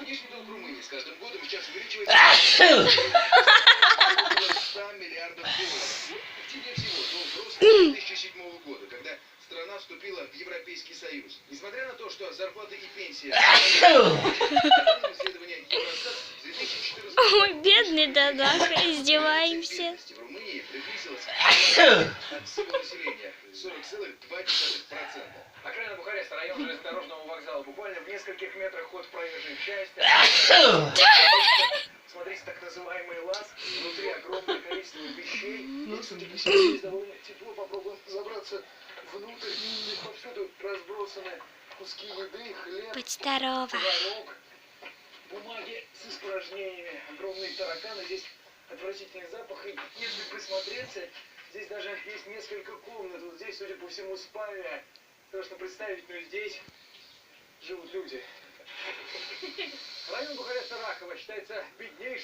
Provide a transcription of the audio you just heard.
Внешний долг Румынии с каждым годом сейчас увеличивается на 100 миллиардов долларов. Активнее всего долг рос с 2007 года, когда страна вступила в Европейский Союз. Несмотря на то, что зарплаты и пенсии... исследования Евростат в 2014 году... Ой, бедный Дадака, издеваемся. В Румынии приблизилась от всего населения 40,2%. Окраина Бухареста, район железнодорожного вокзала, буквально в нескольких метрах от проезжей части. Смотрите, так называемый лаз, внутри огромное количество вещей. Здесь довольно тепло, попробуем забраться внутрь. Здесь повсюду разбросаны куски еды, хлеб, Будь здорова. творог, бумаги с испражнениями, огромные тараканы. Здесь отвратительный запах. И если присмотреться, здесь даже есть несколько комнат. Вот здесь, судя по всему, спальня. Страшно представить, но здесь живут люди. Район Бухареста-Рахова считается беднейшим.